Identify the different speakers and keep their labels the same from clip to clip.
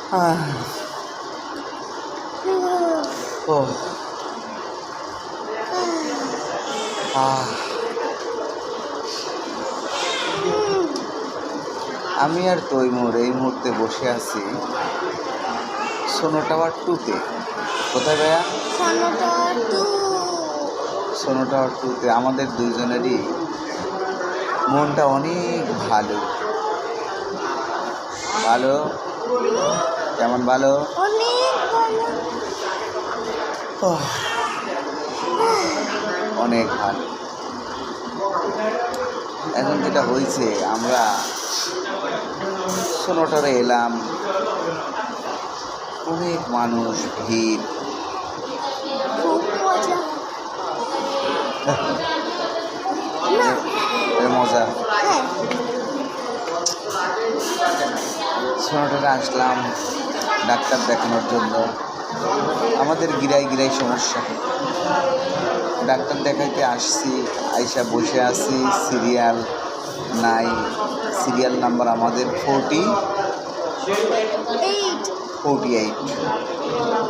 Speaker 1: ও আমি আর তৈমুর এই মুহূর্তে বসে আছি সোনো টাওয়ার 2-তে। কোথায় ভাইয়া? সোনো টাওয়ার 2-তে। আমাদের দুইজনেরই মনটা অনেক ভালো। ভালো কেমন? ভালো, অনেক ভালো। এখন যেটা হয়েছে, আমরা সোনো টাওয়ারে এলাম, অনেক মানুষ, ভিড়, মজা। সোনো টাওয়ারে আসলাম ডাক্তার দেখানোর জন্য। আমাদের গিরাই সমস্যা, ডাক্তার দেখাইতে আসছি, আইসা বসে আছি, সিরিয়াল নাই। সিরিয়াল নাম্বার আমাদের 48,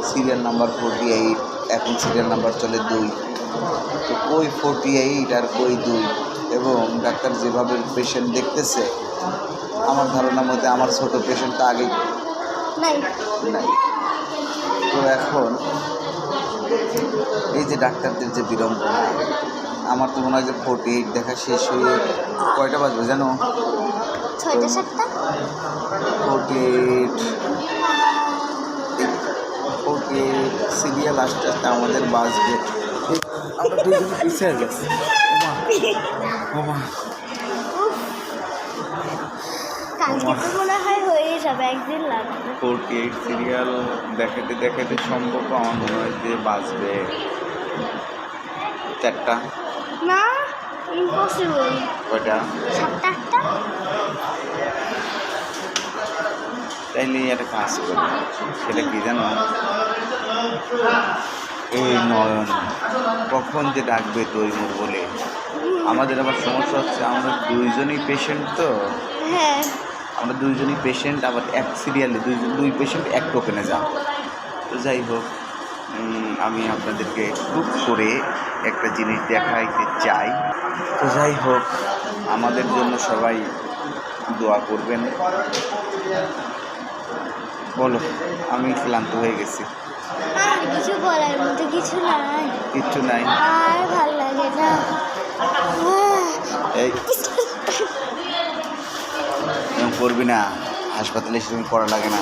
Speaker 1: সিরিয়াল নাম্বার 48। এখন সিরিয়াল নাম্বার চলে 2। তো কই 48 আর কই 2? এবং ডাক্তার যেভাবে পেশেন্ট দেখতেছে, আমার ধারণার মধ্যে আমার ছোট পেশেন্টটা আগে নাই। তো এখন এই যে ডাক্তারদের যে বিড়ম্বনা, আমার তো মনে হয় যে 48 দেখা শেষ হয়ে কয়টা বাজবে জানো?
Speaker 2: 6টা
Speaker 1: 48 সিরিয়াল আসতে আসতে আমাদের বাজবে। আমরা দুজন পিছিয়ে গেছি।
Speaker 2: কালকে তো মনে হয় হয়ে যাবে, একদিন লাগবে।
Speaker 1: 48 সিরিয়াল দেখাতে সম্ভব আমার মনে হয় যে বাজবে 4টা।
Speaker 2: না, ইম্পসিবল।
Speaker 1: কয়টা?
Speaker 2: 7টা 8টা।
Speaker 1: তাইলে একটা কাজ করি, সেটা কি জানো? এই নয়ন কখন যে ডাকবে তৈমুর বলে। আমাদের আবার সমস্যা হচ্ছে, আমরা দুইজনই পেশেন্ট। তো
Speaker 2: হ্যাঁ,
Speaker 1: আমরা দুইজনই পেশেন্ট, আবার এক সিরিয়ালে দুই পেশেন্ট এক টোকেনে যাও। তো যাই হোক, আমি আপনাদেরকে টুক করে একটা জিনিস দেখাইতে চাই। তো যাই হোক, আমাদের জন্য সবাই দোয়া করবেন। বলো, আমি ক্লান্ত হয়ে গেছি।
Speaker 2: আর কিছু বলার মতো কিচ্ছু নাই। আর ভাল লাগে না।
Speaker 1: এই এরকম করবি না, হাসপাতালে সেরকম করা লাগে না।